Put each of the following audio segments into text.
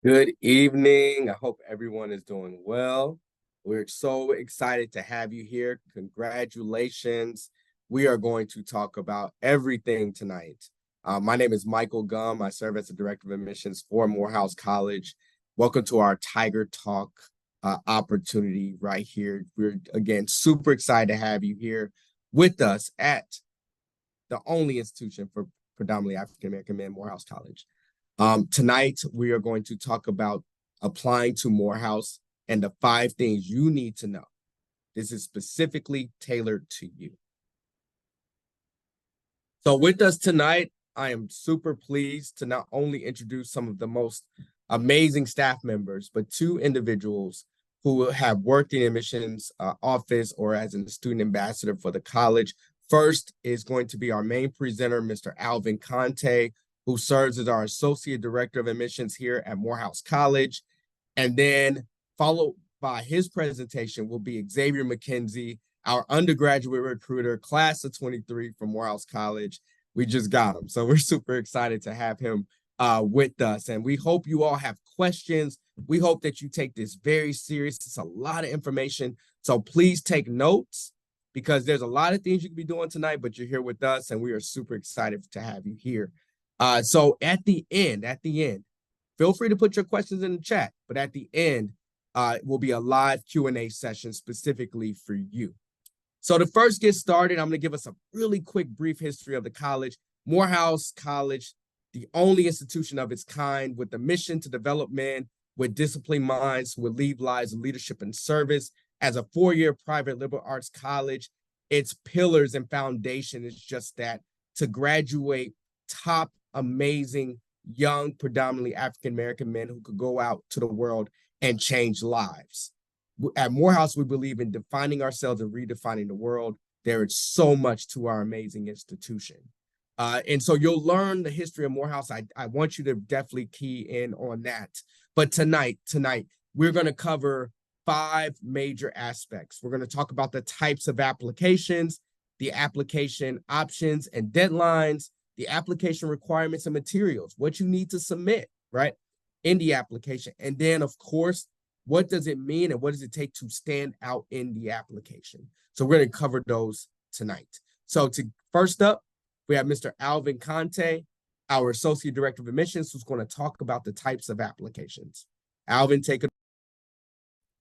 Good evening. I hope everyone is doing well. We're so excited to have you here. Congratulations. We are going to talk about everything tonight. My name is Michael Gum. I serve as the Director of Admissions for Morehouse College. Welcome to our Tiger Talk opportunity right here. We're, again, super excited to have you here with us at the only institution for predominantly African-American men, Morehouse College. Tonight, we are going to talk about applying to Morehouse and the 5 things you need to know. This is specifically tailored to you. So with us tonight, I am super pleased to not only introduce some of the most amazing staff members, but 2 individuals who have worked in admissions office or as a student ambassador for the college. First is going to be our main presenter, Mr. Alvin Conte, who serves as our Associate Director of Admissions here at Morehouse College. And then followed by his presentation will be Xavier McKenzie, our undergraduate recruiter, class of 23 from Morehouse College. We just got him. So we're super excited to have him with us. And we hope you all have questions. We hope that you take this very serious. It's a lot of information. So please take notes because there's a lot of things you can be doing tonight, but you're here with us and we are super excited to have you here. So at the end, feel free to put your questions in the chat, but at the end, it will be a live Q&A session specifically for you. So to first get started, I'm going to give us a really quick brief history of the college. Morehouse College, the only institution of its kind with the mission to develop men with disciplined minds who will lead lives of leadership and service. As a 4-year private liberal arts college, its pillars and foundation is just that, to graduate top amazing, young, predominantly African-American men who could go out to the world and change lives. At Morehouse, we believe in defining ourselves and redefining the world. There is so much to our amazing institution. And so you'll learn the history of Morehouse. I want you to definitely key in on that. But tonight, we're going to cover 5 major aspects. We're going to talk about the types of applications, the application options and deadlines, the application requirements and materials, what you need to submit, right, in the application. And then, of course, what does it mean and what does it take to stand out in the application? So we're going to cover those tonight. So first up, we have Mr. Alvin Conte, our Associate Director of Admissions, who's going to talk about the types of applications. Alvin, take it.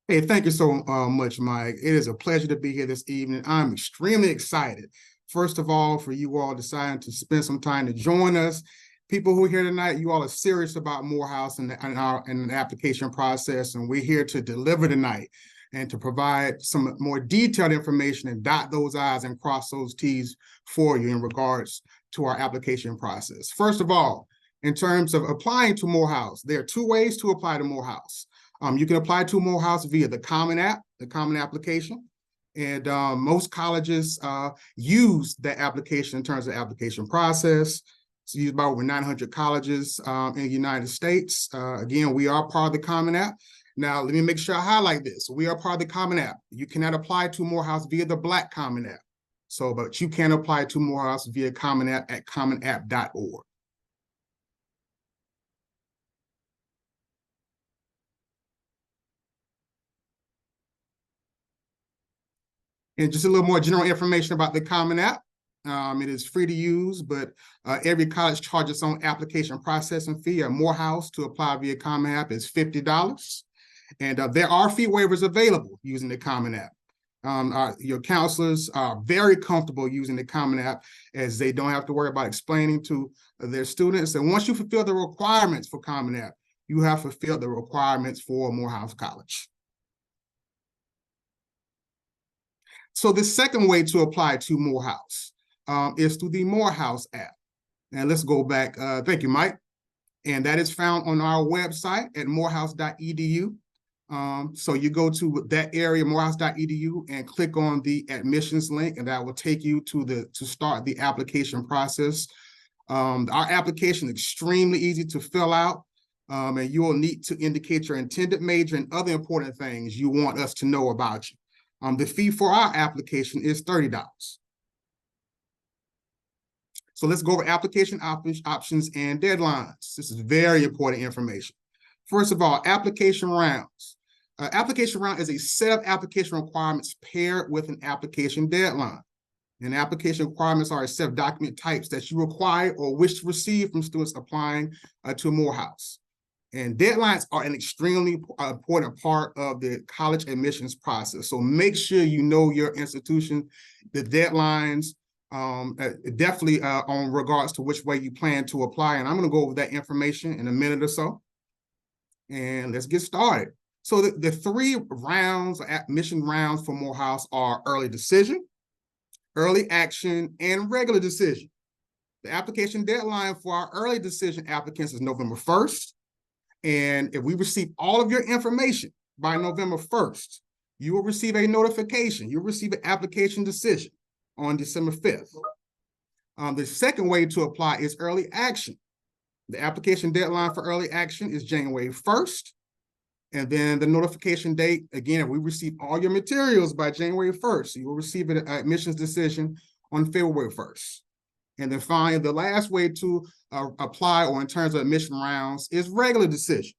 Hey, thank you so much, Mike. It is a pleasure to be here this evening. I'm extremely excited. First of all, for you all deciding to spend some time to join us. People who are here tonight, you all are serious about Morehouse and the application process, and we're here to deliver tonight and to provide some more detailed information and dot those I's and cross those T's for you in regards to our application process. First of all, in terms of applying to Morehouse, there are 2 ways to apply to Morehouse. You can apply to Morehouse via the Common App, the Common Application. And most colleges use that application in terms of application process. It's used by over 900 colleges in the United States. Again, we are part of the Common App. Now, let me make sure I highlight this. We are part of the Common App. You cannot apply to Morehouse via the Black Common App. But you can apply to Morehouse via Common App at commonapp.org. And just a little more general information about the Common App. It is free to use, but every college charges its own application processing fee. At Morehouse, to apply via Common App is $50. And there are fee waivers available using the Common App. Your counselors are very comfortable using the Common App as they don't have to worry about explaining to their students. And once you fulfill the requirements for Common App, you have fulfilled the requirements for Morehouse College. So the second way to apply to Morehouse is through the Morehouse app. And let's go back. Thank you, Mike. And that is found on our website at morehouse.edu. So you go to that area, morehouse.edu, and click on the admissions link, and that will take you to start the application process. Our application is extremely easy to fill out, and you will need to indicate your intended major and other important things you want us to know about you. The fee for our application is $30. So let's go over application options and deadlines. This is very important information. First of all, application rounds. Application round is a set of application requirements paired with an application deadline. And application requirements are a set of document types that you require or wish to receive from students applying to Morehouse. And deadlines are an extremely important part of the college admissions process. So make sure you know your institution, the deadlines, definitely on regards to which way you plan to apply. And I'm going to go over that information in a minute or so. And let's get started. So the three rounds, admission rounds for Morehouse are early decision, early action, and regular decision. The application deadline for our early decision applicants is November 1st. And if we receive all of your information by November 1st, you will receive a notification. You'll receive an application decision on December 5th. The second way to apply is early action. The application deadline for early action is January 1st. And then the notification date, again, if we receive all your materials by January 1st, you will receive an admissions decision on February 1st. And then finally, the last way to apply, or in terms of admission rounds, is regular decision.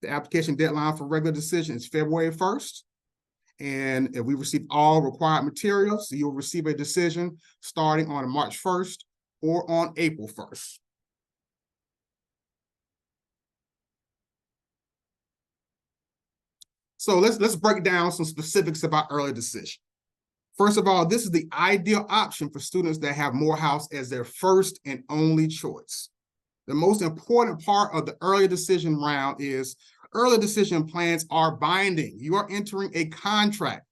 The application deadline for regular decision is February 1st. And if we receive all required materials, you'll receive a decision starting on March 1st or on April 1st. So let's break down some specifics about early decision. First of all, this is the ideal option for students that have Morehouse as their first and only choice. The most important part of the early decision round is early decision plans are binding. You are entering a contract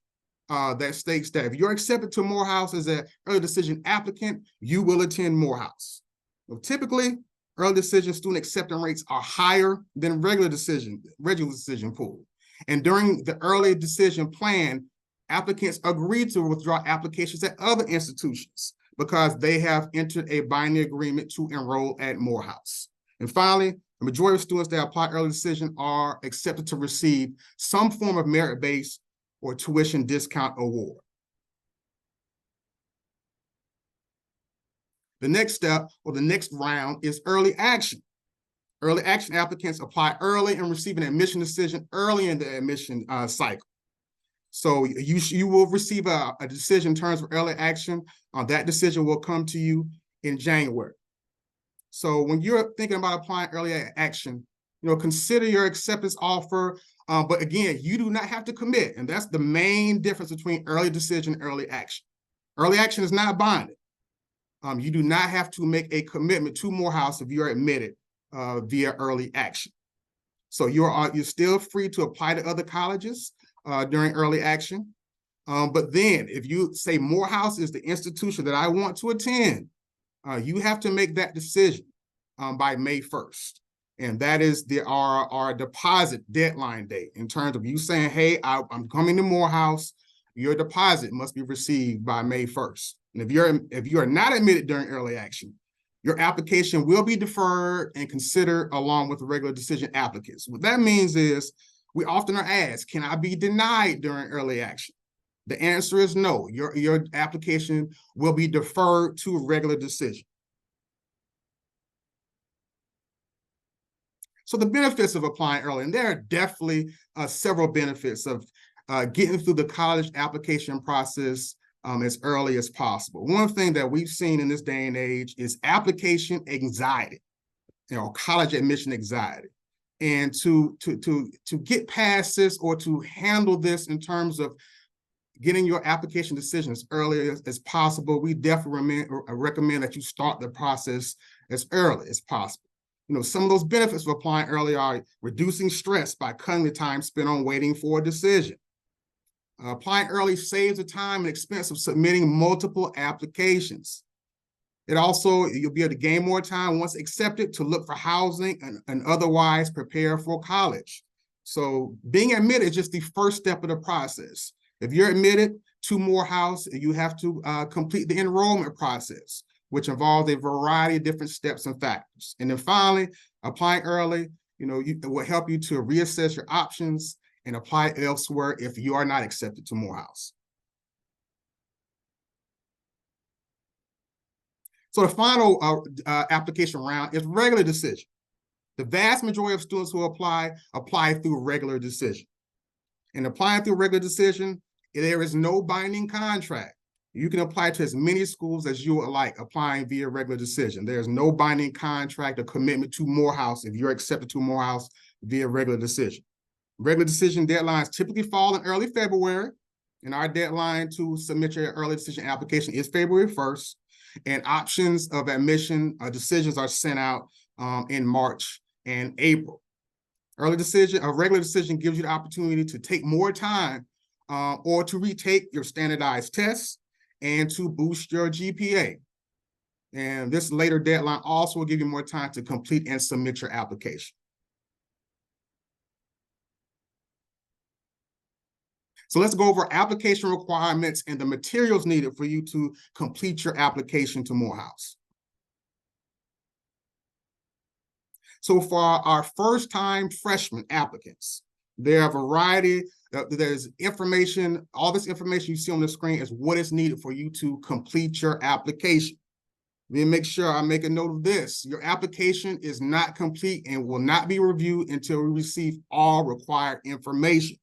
that states that if you're accepted to Morehouse as an early decision applicant, you will attend Morehouse. Well, typically, early decision student acceptance rates are higher than regular decision pool. And during the early decision plan, applicants agree to withdraw applications at other institutions because they have entered a binding agreement to enroll at Morehouse. And finally, the majority of students that apply early decision are accepted to receive some form of merit-based or tuition discount award. The next step, or the next round, is early action. Early action applicants apply early and receive an admission decision early in the admission cycle. So you will receive a decision in terms of early action. That decision will come to you in January. So when you're thinking about applying early action, consider your acceptance offer. But again, you do not have to commit. And that's the main difference between early decision and early action. Early action is not binding. You do not have to make a commitment to Morehouse if you're admitted via early action. So you're still free to apply to other colleges during early action. But then if you say Morehouse is the institution that I want to attend, you have to make that decision by May 1st. And that is our deposit deadline date in terms of you saying, hey, I'm coming to Morehouse. Your deposit must be received by May 1st. And if you are not admitted during early action, your application will be deferred and considered along with the regular decision applicants. What that means is we often are asked, can I be denied during early action? The answer is no. Your application will be deferred to a regular decision. So the benefits of applying early, and there are definitely several benefits of getting through the college application process as early as possible. One thing that we've seen in this day and age is application anxiety, college admission anxiety. And to get past this, or to handle this in terms of getting your application decision as early as possible, we definitely recommend that you start the process as early as possible. Some of those benefits of applying early are reducing stress by cutting the time spent on waiting for a decision. Applying early saves the time and expense of submitting multiple applications. It also, you'll be able to gain more time once accepted to look for housing and otherwise prepare for college. So being admitted is just the first step of the process. If you're admitted to Morehouse, you have to complete the enrollment process, which involves a variety of different steps and factors. And then finally, applying early, it will help you to reassess your options and apply elsewhere if you are not accepted to Morehouse. So the final application round is regular decision. The vast majority of students who apply through regular decision. And applying through regular decision, there is no binding contract. You can apply to as many schools as you would like applying via regular decision. There's no binding contract or commitment to Morehouse if you're accepted to Morehouse via regular decision. Regular decision deadlines typically fall in early February, and our deadline to submit your early decision application is February 1st, and options of admission decisions are sent out in March and April. Early decision, a regular decision gives you the opportunity to take more time or to retake your standardized tests and to boost your GPA. And this later deadline also will give you more time to complete and submit your application. So let's go over application requirements and the materials needed for you to complete your application to Morehouse. So for our first-time freshman applicants, there are a variety, there's information, all this information you see on the screen is what is needed for you to complete your application. Then make sure I make a note of this. Your application is not complete and will not be reviewed until we receive all required information.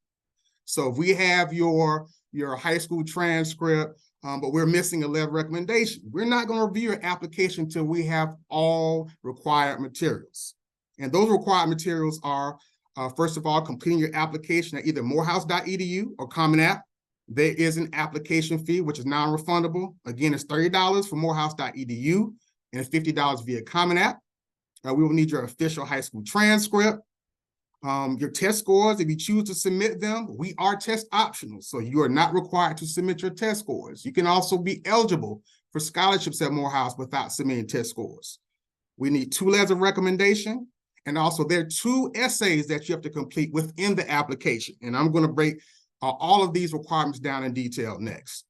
So if we have your high school transcript, but we're missing a letter of recommendation, we're not going to review your application until we have all required materials. And those required materials are, first of all, completing your application at either morehouse.edu or Common App. There is an application fee, which is non-refundable. Again, it's $30 for morehouse.edu and $50 via Common App. We will need your official high school transcript, your test scores. If you choose to submit them, we are test optional, so you are not required to submit your test scores. You can also be eligible for scholarships at Morehouse without submitting test scores. We need 2 letters of recommendation. And also there are 2 essays that you have to complete within the application. And I'm going to break all of these requirements down in detail next.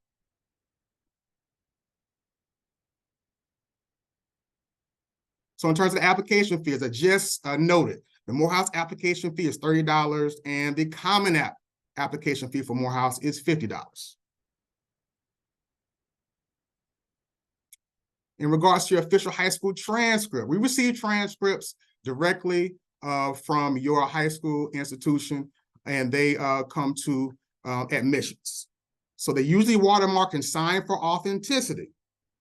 So in terms of the application fee, as I just noted, the Morehouse application fee is $30 and the Common App application fee for Morehouse is $50. In regards to your official high school transcript, we receive transcripts directly from your high school institution, and they come to admissions. So they usually watermark and sign for authenticity,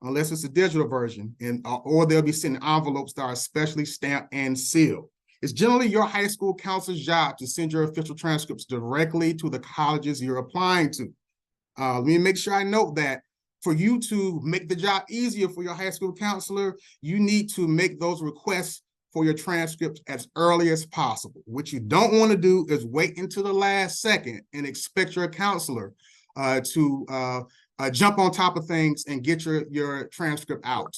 unless it's a digital version, and or they'll be sent in envelopes that are specially stamped and sealed. It's generally your high school counselor's job to send your official transcripts directly to the colleges you're applying to. Let me make sure I note that for you to make the job easier for your high school counselor, you need to make those requests for your transcripts as early as possible. What you don't want to do is wait until the last second and expect your counselor to jump on top of things and get your transcript out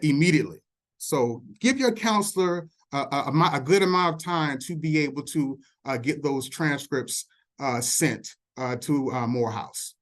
immediately. So give your counselor a good amount of time to be able to get those transcripts sent to Morehouse.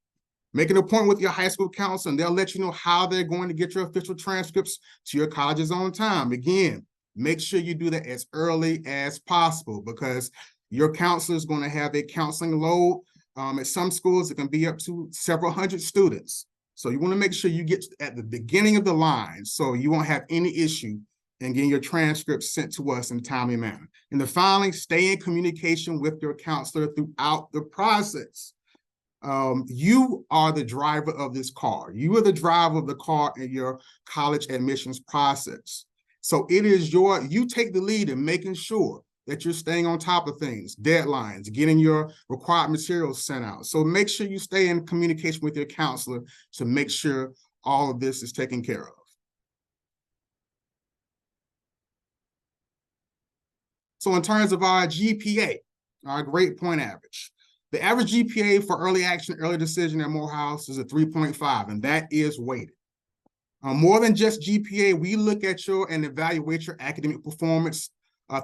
Make an appointment with your high school counselor, and they'll let you know how they're going to get your official transcripts to your colleges on time. Again, make sure you do that as early as possible, because your counselor is going to have a counseling load. At some schools, it can be up to several hundred students. So you want to make sure you get at the beginning of the line so you won't have any issue in getting your transcripts sent to us in a timely manner. And then finally, stay in communication with your counselor throughout the process. You are the driver of this car. You are the driver of the car in your college admissions process. So it is you take the lead in making sure that you're staying on top of things, deadlines, getting your required materials sent out. So make sure you stay in communication with your counselor to make sure all of this is taken care of. So in terms of our GPA, our grade point average, the average GPA for early action, early decision at Morehouse is a 3.5, and that is weighted. More than just GPA, we look at and evaluate your academic performance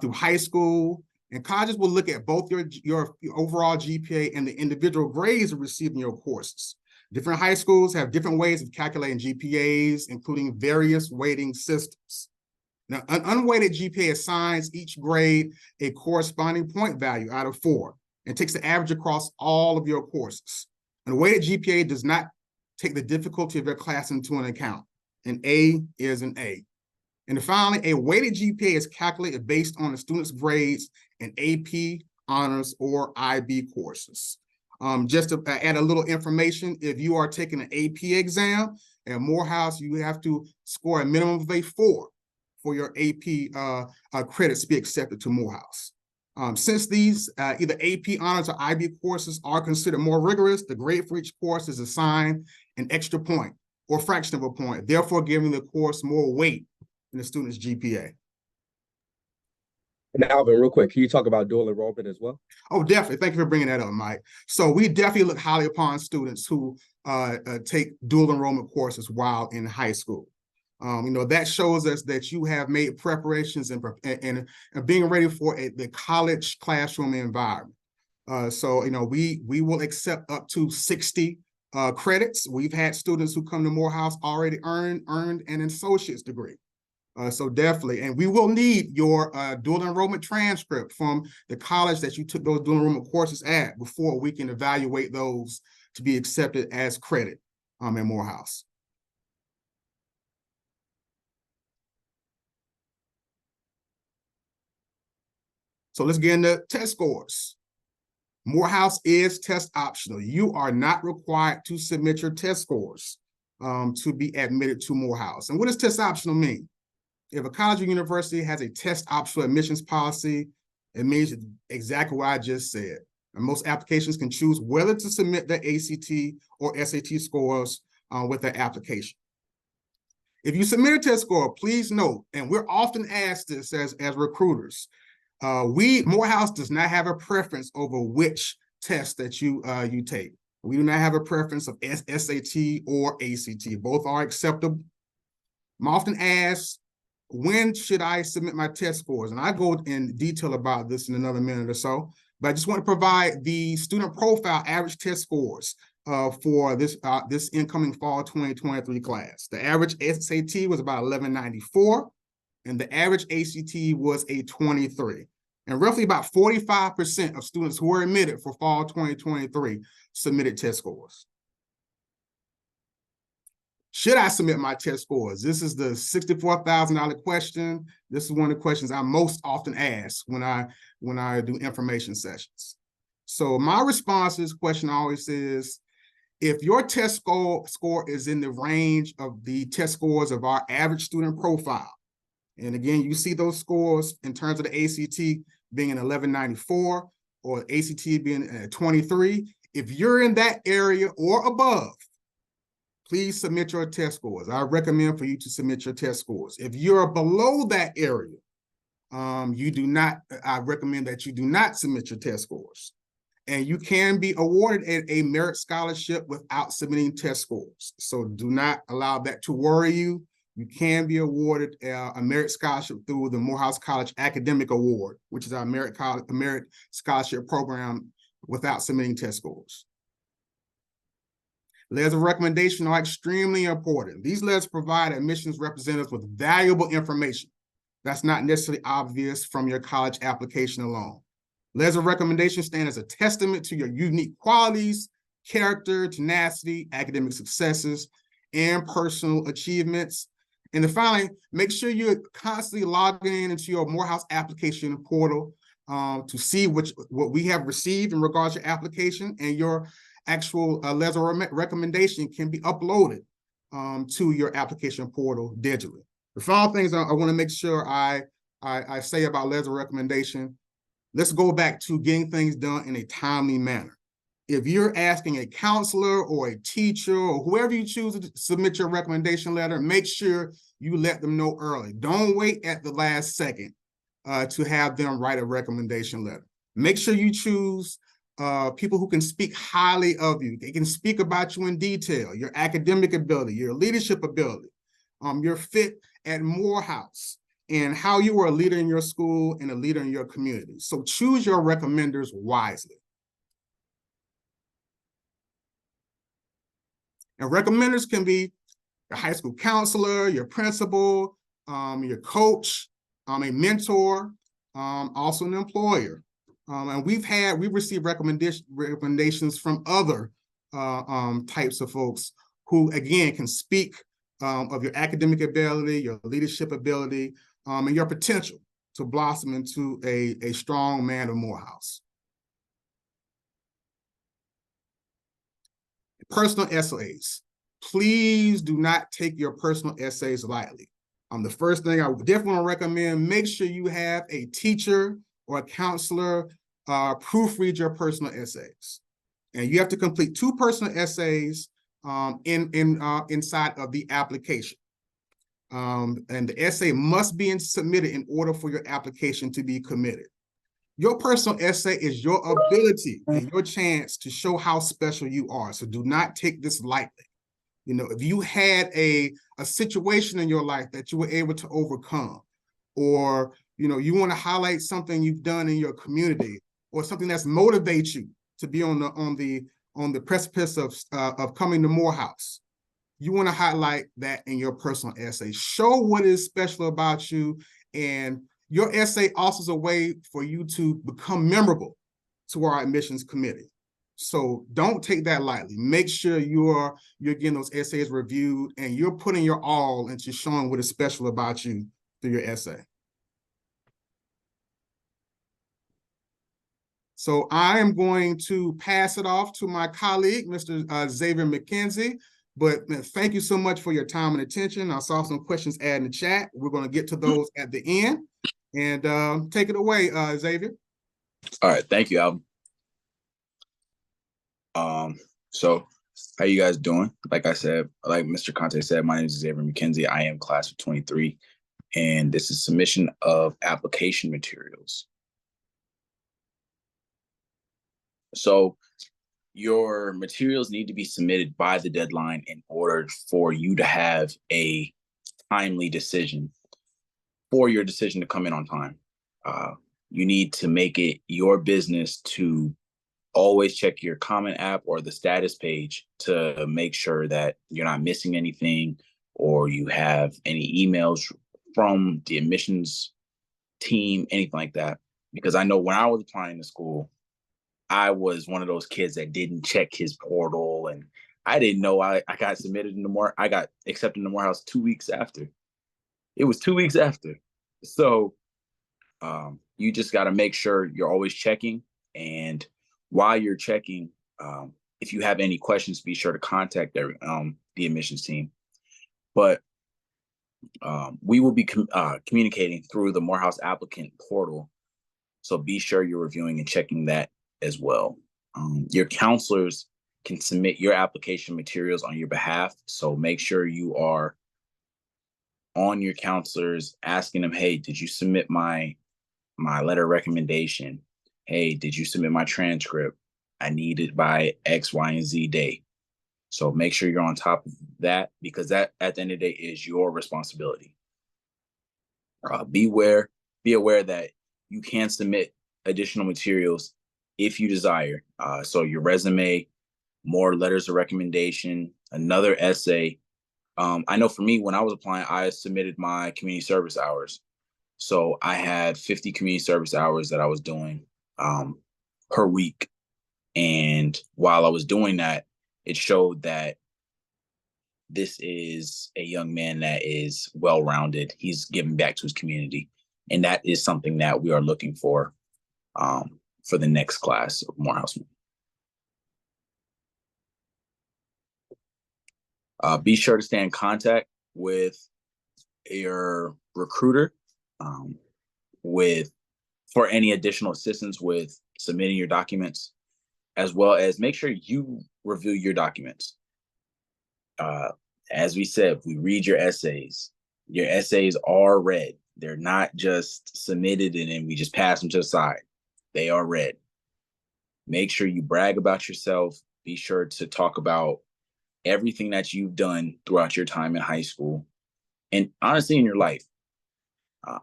through high school, and colleges will look at both your overall GPA and the individual grades of receiving your courses. Different high schools have different ways of calculating GPAs, including various weighting systems. Now, an unweighted GPA assigns each grade a corresponding point value out of 4 and takes the average across all of your courses. And a weighted GPA does not take the difficulty of your class into an account. An A is an A. And finally, a weighted GPA is calculated based on the student's grades in AP, honors, or IB courses. Just to add a little information, if you are taking an AP exam at Morehouse, you have to score a minimum of a 4 for your AP credits to be accepted to Morehouse. Since these either AP, honors, or IB courses are considered more rigorous, the grade for each course is assigned an extra point or fraction of a point, therefore giving the course more weight in the student's GPA. And Alvin, real quick, can you talk about dual enrollment as well? Oh, definitely. Thank you for bringing that up, Mike. So we definitely look highly upon students who take dual enrollment courses while in high school. That shows us that you have made preparations and being ready for the college classroom environment. We will accept up to 60 credits. We've had students who come to Morehouse already earned an associate's degree. So definitely, and we will need your dual enrollment transcript from the college that you took those dual enrollment courses at before we can evaluate those to be accepted as credit at Morehouse. So let's get into test scores. Morehouse is test optional. You are not required to submit your test scores to be admitted to Morehouse. And what does test optional mean? If a college or university has a test optional admissions policy, it means exactly what I just said. And most applications can choose whether to submit their ACT or SAT scores with their application. If you submit a test score, please note, and we're often asked this as recruiters, Morehouse does not have a preference over which test that you take. We do not have a preference of SAT or ACT. Both are acceptable. I'm often asked, when should I submit my test scores? And I go in detail about this in another minute or so, but I just want to provide the student profile average test scores for this incoming fall 2023 class. The average SAT was about 1194, and the average ACT was a 23. And roughly about 45% of students who were admitted for fall 2023 submitted test scores. Should I submit my test scores? This is the $64,000 question. This is one of the questions I most often ask when I do information sessions. So my response to this question always is, if your test score is in the range of the test scores of our average student profile, and again, you see those scores in terms of the ACT being an 1194 or ACT being a 23, if you're in that area or above, please submit your test scores. I recommend for you to submit your test scores. If you're below that area, I recommend that you do not submit your test scores. And you can be awarded a merit scholarship without submitting test scores. So do not allow that to worry you. You can be awarded a merit scholarship through the Morehouse College Academic Award, which is our merit scholarship program without submitting test scores. Letters of recommendation are extremely important. These letters provide admissions representatives with valuable information that's not necessarily obvious from your college application alone. Letters of recommendation stand as a testament to your unique qualities, character, tenacity, academic successes, and personal achievements. And then finally, make sure you're constantly logging into your Morehouse application portal to see what we have received in regards to your application, and your actual letter of recommendation can be uploaded to your application portal digitally. The final things I want to make sure I say about letters of recommendation, let's go back to getting things done in a timely manner. If you're asking a counselor or a teacher or whoever you choose to submit your recommendation letter, make sure you let them know early. Don't wait at the last second to have them write a recommendation letter. Make sure you choose people who can speak highly of you. They can speak about you in detail, your academic ability, your leadership ability, your fit at Morehouse, and how you are a leader in your school and a leader in your community. So choose your recommenders wisely. And recommenders can be your high school counselor, your principal, your coach, a mentor, also an employer. And we've received recommendations from other types of folks who, again, can speak of your academic ability, your leadership ability, and your potential to blossom into a strong man of Morehouse. Personal essays. Please do not take your personal essays lightly. The first thing I would definitely want to recommend, make sure you have a teacher or a counselor proofread your personal essays. And you have to complete 2 personal essays inside of the application. And the essay must be submitted in order for your application to be committed. Your personal essay is your ability and your chance to show how special you are. So do not take this lightly. You know, if you had a situation in your life that you were able to overcome, or, you know, you want to highlight something you've done in your community, or something that's motivates you to be on the precipice of coming to Morehouse, you want to highlight that in your personal essay. Show what is special about you, and your essay also is a way for you to become memorable to our admissions committee. So don't take that lightly. Make sure you're getting those essays reviewed and you're putting your all into showing what is special about you through your essay. So I am going to pass it off to my colleague, Mr. Xavier McKenzie. But thank you so much for your time and attention. I saw some questions add in the chat. We're going to get to those at the end. And take it away, Xavier. All right, thank you, Alvin. So how you guys doing? Like I said, like Mr. Conte said, my name is Xavier McKenzie. I am class of 23, and this is submission of application materials. So your materials need to be submitted by the deadline in order for you to have a timely decision for your decision to come in on time. You need to make it your business to always check your comment app or the status page to make sure that you're not missing anything, or you have any emails from the admissions team, anything like that. Because I know when I was applying to school, I was one of those kids that didn't check his portal, and I didn't know I got submitted in I got accepted in the Morehouse 2 weeks after. It was 2 weeks after. So you just got to make sure you're always checking. And while you're checking, if you have any questions, be sure to contact the admissions team. But we will be communicating through the Morehouse applicant portal. So be sure you're reviewing and checking that as well. Your counselors can submit your application materials on your behalf. So make sure you are on your counselors, asking them, hey, did you submit my letter of recommendation? Hey, did you submit my transcript? I need it by X, Y, and Z day. So make sure you're on top of that, because that at the end of the day is your responsibility. Be aware that you can submit additional materials if you desire. So your resume, more letters of recommendation, another essay. I know for me, when I was applying, I submitted my community service hours. So I had 50 community service hours that I was doing per week. And while I was doing that, it showed that this is a young man that is well-rounded. He's giving back to his community. And that is something that we are looking for the next class of Morehouse. Be sure to stay in contact with your recruiter for any additional assistance with submitting your documents, as well as make sure you review your documents. As we said, we read your essays. Your essays are read. They're not just submitted and then we just pass them to the side. They are read. Make sure you brag about yourself. Be sure to talk about everything that you've done throughout your time in high school and honestly in your life.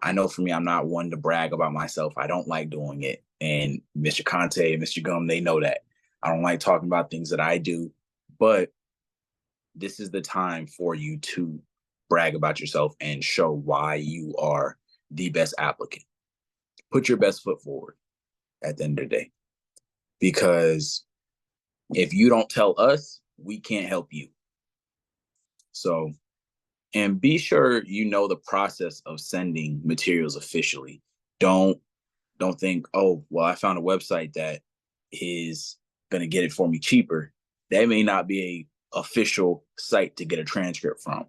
I know for me, I'm not one to brag about myself. I don't like doing it. And Mr. Conte and Mr. Gum, they know that. I don't like talking about things that I do, but this is the time for you to brag about yourself and show why you are the best applicant. Put your best foot forward at the end of the day. Because if you don't tell us, we can't help you. So And be sure you know the process of sending materials officially. Don't think, oh, well, I found a website that is going to get it for me cheaper. That may not be a official site to get a transcript from,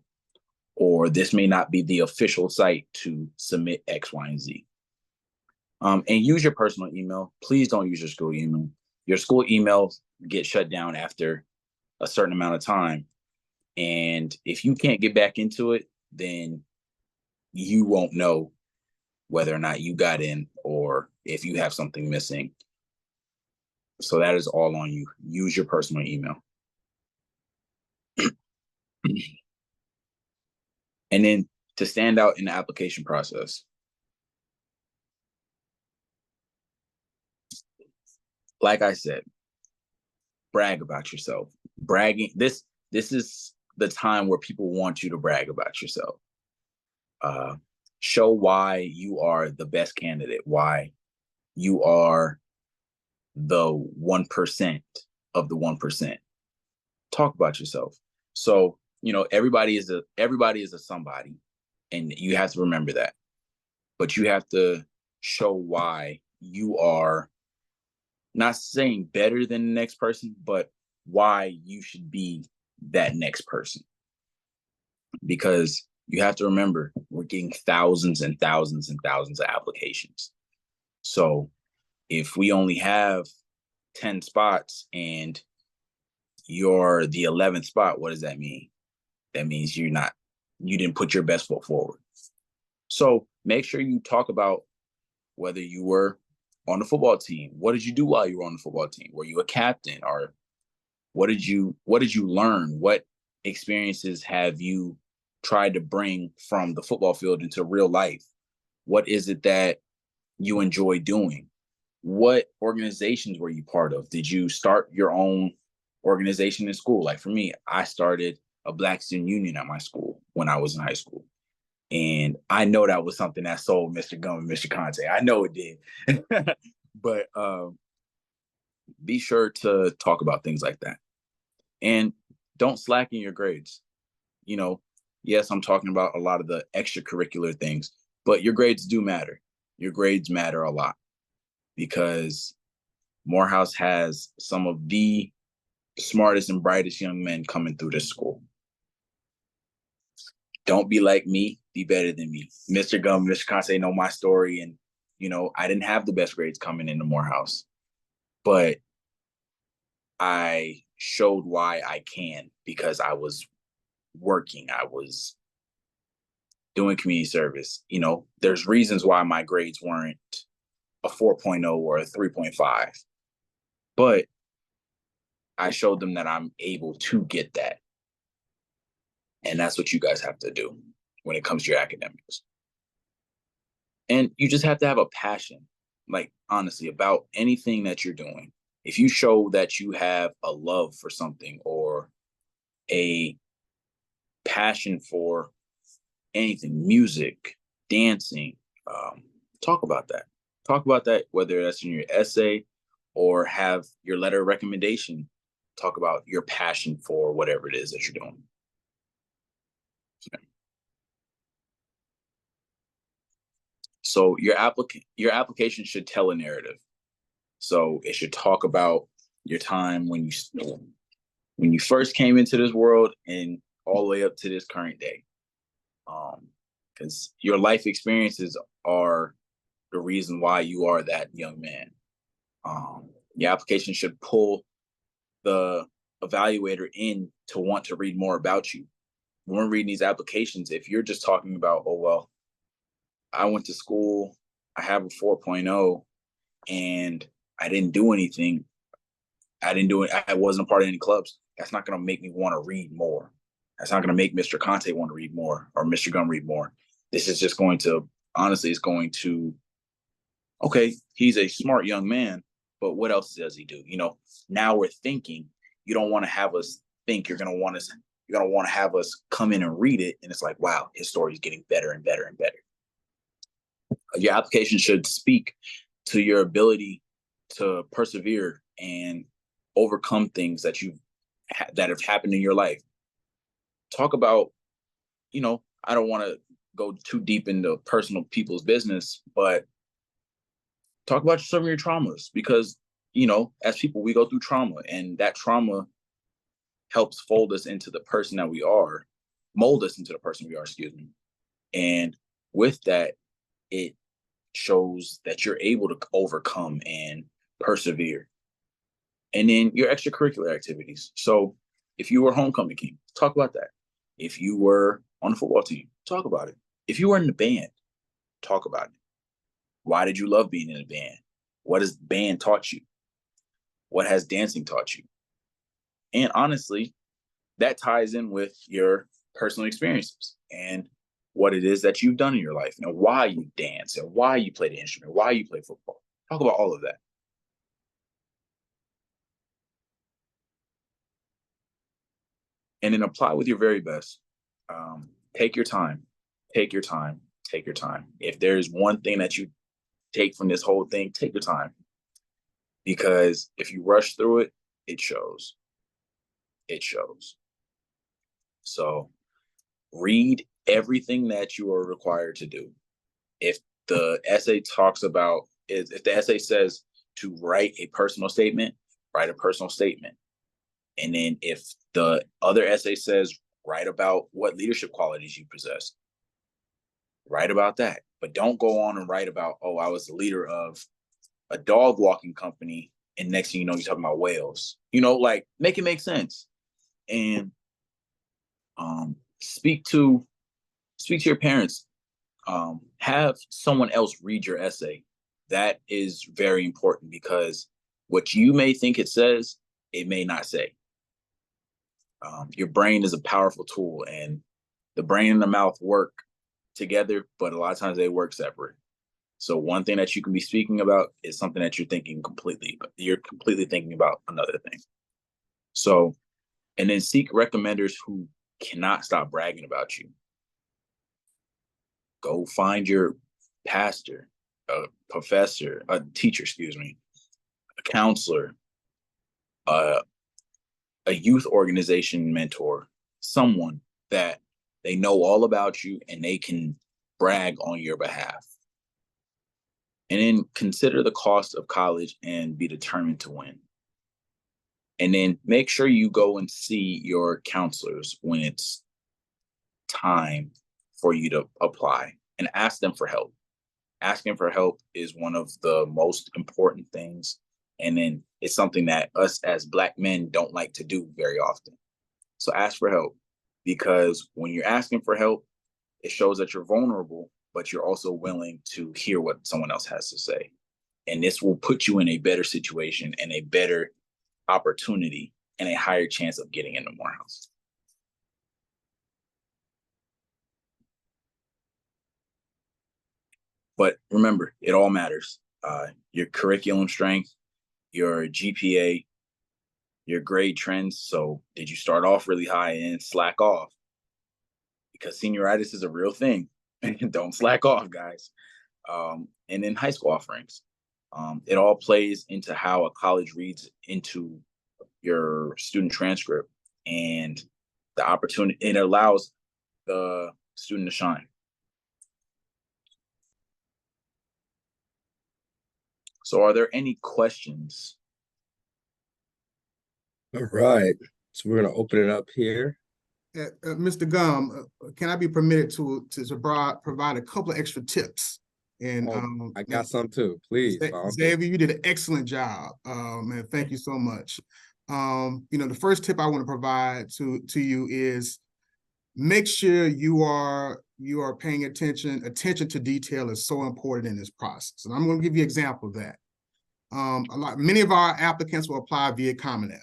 or this may not be the official site to submit X, Y, and Z. And use your personal email. Please don't use your school email. Your school emails get shut down after a certain amount of time. And if you can't get back into it, then you won't know whether or not you got in or if you have something missing. So that is all on you. Use your personal email. And then to stand out in the application process, like I said, brag about yourself. Bragging, this is the time where people want you to brag about yourself. Show why you are the best candidate, why you are the 1% of the 1%. Talk about yourself. So, everybody is a somebody, and you have to remember that. But you have to show why you are not saying better than the next person, but why you should be that next person. Because you have to remember, we're getting thousands and thousands and thousands of applications. So if we only have 10 spots and you're the 11th spot, what does that mean? That means you didn't put your best foot forward. So make sure you talk about whether you were on the football team. What did you do while you were on the football team? Were you a captain? Or what did you learn? What experiences have you tried to bring from the football field into real life? What is it that you enjoy doing? What organizations were you part of? Did you start your own organization in school? Like for me, I started a Black Student Union at my school when I was in high school. And I know that was something that sold Mr. Gum and Mr. Conte. I know it did. But be sure to talk about things like that. And don't slacken your grades. Yes, I'm talking about a lot of the extracurricular things, but your grades do matter. Your grades matter a lot because Morehouse has some of the smartest and brightest young men coming through this school. Don't be like me, be better than me. Mr. Gum, Mr. Conte know my story, and I didn't have the best grades coming into Morehouse, but I showed why I can because I was working. I was doing community service. There's reasons why my grades weren't a 4.0 or a 3.5, but I showed them that I'm able to get that. And that's what you guys have to do when it comes to your academics. And you just have to have a passion, like honestly, about anything that you're doing. If you show that you have a love for something or a passion for anything, music, dancing, talk about that. Talk about that, whether that's in your essay or have your letter of recommendation. Talk about your passion for whatever it is that you're doing. So your application should tell a narrative. So it should talk about your time when you first came into this world and all the way up to this current day. Because your life experiences are the reason why you are that young man. Your application should pull the evaluator in to want to read more about you. When we're reading these applications, if you're just talking about, oh, well, I went to school, I have a 4.0, and I didn't do anything. I wasn't a part of any clubs. That's not going to make me want to read more. That's not going to make Mr. Conte want to read more or Mr. Gum read more. This is just going to, honestly, it's going to, okay, he's a smart young man, but what else does he do? Now we're thinking. You don't want to have us think. You're going to want to have us come in and read it. And it's like, wow, his story is getting better and better and better. Your application should speak to your ability to persevere and overcome things that have happened in your life. Talk about, I don't want to go too deep into personal people's business, but talk about some of your traumas, because, as people, we go through trauma, and that trauma helps fold us into the person that we are, mold us into the person we are, excuse me. And with that, it shows that you're able to overcome and persevere. And then your extracurricular activities. So if you were homecoming king, talk about that. If you were on the football team, talk about it. If you were in the band, talk about it. Why did you love being in a band? What has band taught you? What has dancing taught you? And honestly, that ties in with your personal experiences and what it is that you've done in your life, and why you dance, and why you play the instrument, why you play football. Talk about all of that. And then apply with your very best. Take your time. Take your time. Take your time. If there's one thing that you take from this whole thing, take your time. Because if you rush through it, it shows. It shows. So read everything that you are required to do. If the essay if the essay says to write a personal statement, write a personal statement. And then if the other essay says write about what leadership qualities you possess, write about that. But don't go on and write about, oh, I was the leader of a dog walking company, and next thing you know, you're talking about whales. Like, make it make sense. And speak to your parents. Have someone else read your essay. That is very important, because what you may think it says, it may not say. Your brain is a powerful tool, and the brain and the mouth work together, but a lot of times they work separate. So one thing that you can be speaking about is something that you're thinking completely, but you're completely thinking about another thing. So, and then seek recommenders who cannot stop bragging about you. Go find your pastor, a professor, a teacher, excuse me, a counselor, a youth organization mentor, someone that they know all about you and they can brag on your behalf. And then consider the cost of college and be determined to win. And then make sure you go and see your counselors when it's time for you to apply, and ask them for help. Asking for help is one of the most important things. And then it's something that us as Black men don't like to do very often. So ask for help, because when you're asking for help, it shows that you're vulnerable, but you're also willing to hear what someone else has to say. And this will put you in a better situation and a better opportunity and a higher chance of getting into Morehouse. But remember, it all matters. Your curriculum strength, your GPA, your grade trends. So did you start off really high and slack off? Because senioritis is a real thing. Don't slack off, guys. And then high school offerings. It all plays into how a college reads into your student transcript, and the opportunity, it allows the student to shine. So are there any questions? All right. So we're going to open it up here. Mr. Gum, can I be permitted to provide a couple of extra tips? And I got some too, please. Xavier, you did an excellent job. And thank you so much. The first tip I want to provide to you is make sure you are paying attention. Attention to detail is so important in this process. And I'm going to give you an example of that. Many of our applicants will apply via Common App.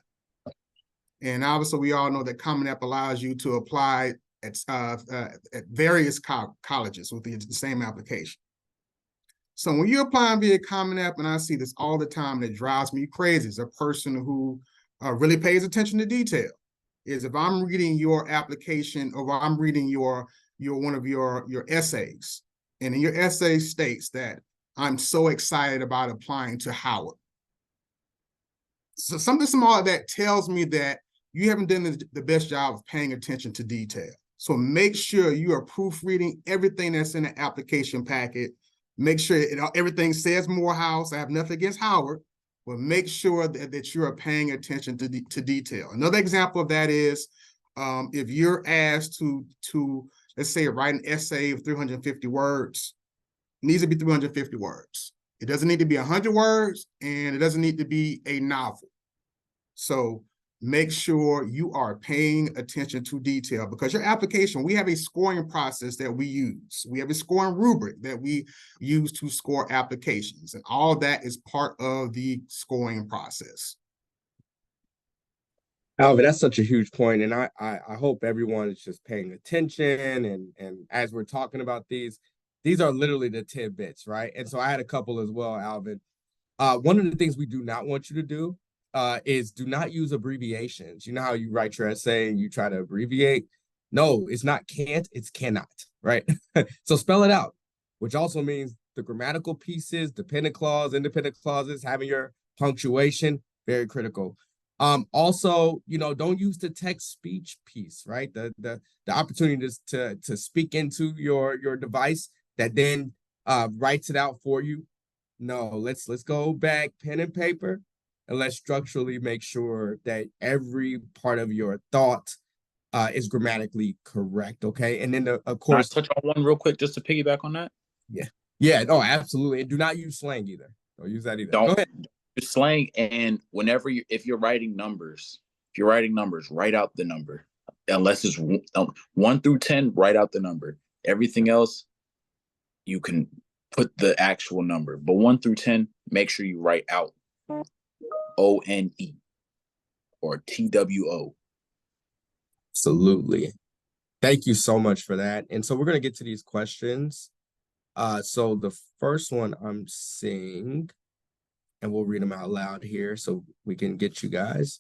And obviously, we all know that Common App allows you to apply at various colleges with the same application. So when you're applying via Common App, and I see this all the time, and it drives me crazy as a person who really pays attention to detail, is if I'm reading your application, or I'm reading one of your essays, and in your essay states that I'm so excited about applying to Howard. So something small like that tells me that you haven't done the best job of paying attention to detail. So make sure you are proofreading everything that's in the application packet. Make sure everything says Morehouse. I have nothing against Howard, but make sure that you are paying attention to detail. Another example of that is if you're asked to let's say write an essay of 350 words, it needs to be 350 words. It doesn't need to be 100 words, and it doesn't need to be a novel. So make sure you are paying attention to detail, because your application, we have a scoring process that we use. We have a scoring rubric that we use to score applications, and all that is part of the scoring process. Alvin, that's such a huge point, and I hope everyone is just paying attention. And as we're talking about these are literally the tidbits, right? And so I had a couple as well, Alvin. One of the things we do not want you to do is do not use abbreviations. You know how you write your essay and you try to abbreviate? No, it's not can't, it's cannot, right? So spell it out, which also means the grammatical pieces, dependent clause, independent clauses, having your punctuation, very critical. Also, don't use the text speech piece, right? The opportunity to speak into your device that then writes it out for you. No, let's go back, pen and paper, and let's structurally make sure that every part of your thought is grammatically correct. Okay, and then of course, can I touch on one real quick just to piggyback on that? Yeah, no, absolutely, and do not use slang either. Don't use that either. Don't go ahead. Slang, and if you're writing numbers, write out the number. Unless it's 1 through 10, write out the number. Everything else, you can put the actual number, but 1 through 10, make sure you write out ONE or TWO. Absolutely. Thank you so much for that. And so we're going to get to these questions. So the first one I'm seeing, and we'll read them out loud here so we can get you guys.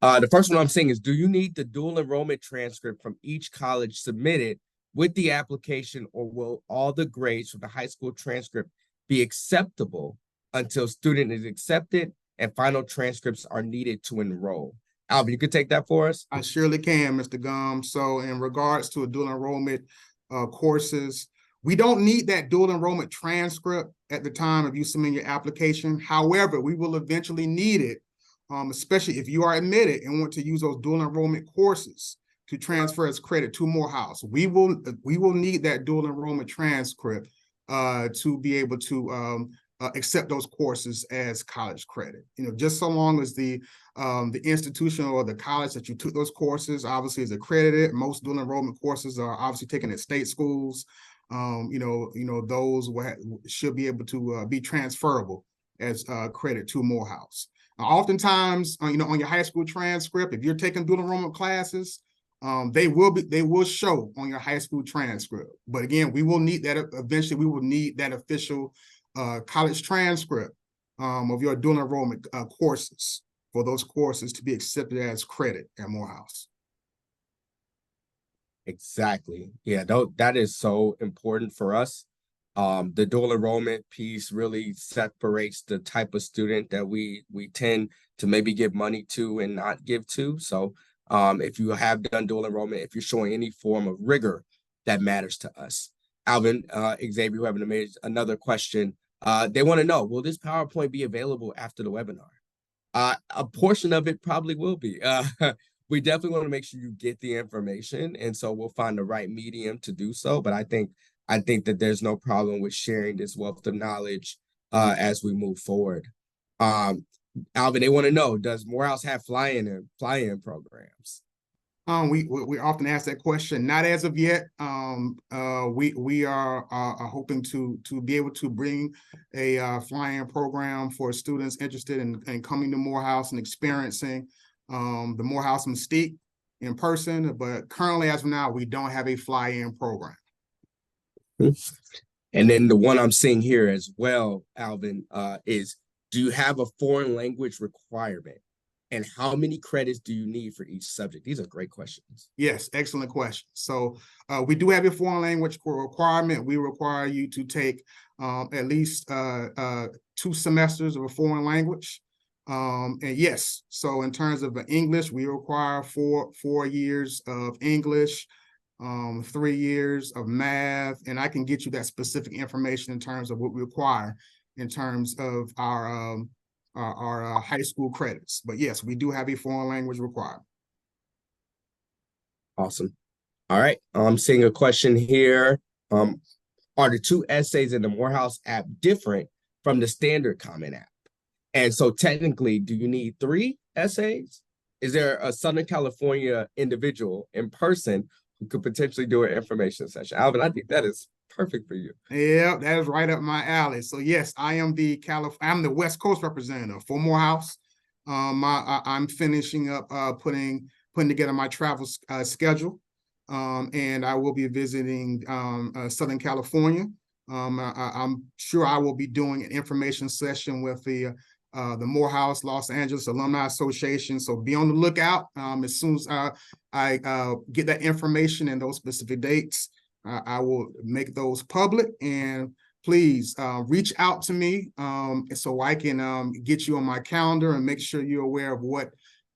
The first one I'm seeing is, do you need the dual enrollment transcript from each college submitted with the application, or will all the grades from the high school transcript be acceptable until student is accepted and final transcripts are needed to enroll? Alvin, you could take that for us? I surely can, Mr. Gum. So in regards to a dual enrollment courses, we don't need that dual enrollment transcript at the time of you submitting your application. However, we will eventually need it, especially if you are admitted and want to use those dual enrollment courses to transfer as credit to Morehouse. We will need that dual enrollment transcript to be able to accept those courses as college credit. Just so long as the institution or the college that you took those courses obviously is accredited. Most dual enrollment courses are obviously taken at state schools. Those should be able to be transferable as credit to Morehouse. Oftentimes, on your high school transcript, if you're taking dual enrollment classes, they will show on your high school transcript. But again, we will need that eventually. We will need that official college transcript of your dual enrollment courses for those courses to be accepted as credit at Morehouse. Exactly. Yeah, that is so important for us. The dual enrollment piece really separates the type of student that we tend to maybe give money to and not give to. So if you have done dual enrollment, if you're showing any form of rigor, that matters to us. Alvin, Xavier, who have another question. They want to know, will this PowerPoint be available after the webinar? A portion of it probably will be. We definitely want to make sure you get the information, and so we'll find the right medium to do so. But I think that there's no problem with sharing this wealth of knowledge as we move forward. Alvin, they want to know, does Morehouse have fly-in programs? We often ask that question. Not as of yet. We are hoping to be able to bring a fly-in program for students interested in coming to Morehouse and experiencing the Morehouse mystique in person. But currently, as of now, we don't have a fly-in program. And then the one I'm seeing here as well, Alvin, is, do you have a foreign language requirement? And how many credits do you need for each subject? These are great questions. Yes, excellent question. So we do have a foreign language requirement. We require you to take at least 2 semesters of a foreign language. And yes, so in terms of English, we require four years of English, 3 years of math, and I can get you that specific information in terms of what we require in terms of our high school credits. But yes, we do have a foreign language requirement. Awesome. All right. I'm seeing a question here. Are the 2 essays in the Morehouse app different from the standard Common App? And so technically, do you need 3 essays? Is there a Southern California individual in person who could potentially do an information session? Alvin, I think that is perfect for you. Yeah, that is right up my alley. So yes, I am I'm the West Coast representative for Morehouse. I'm finishing up putting together my travel schedule. And I will be visiting Southern California. I'm sure I will be doing an information session with the Morehouse Los Angeles Alumni Association. So be on the lookout. As soon as I get that information and those specific dates, I will make those public. And please reach out to me so I can get you on my calendar and make sure you're aware of what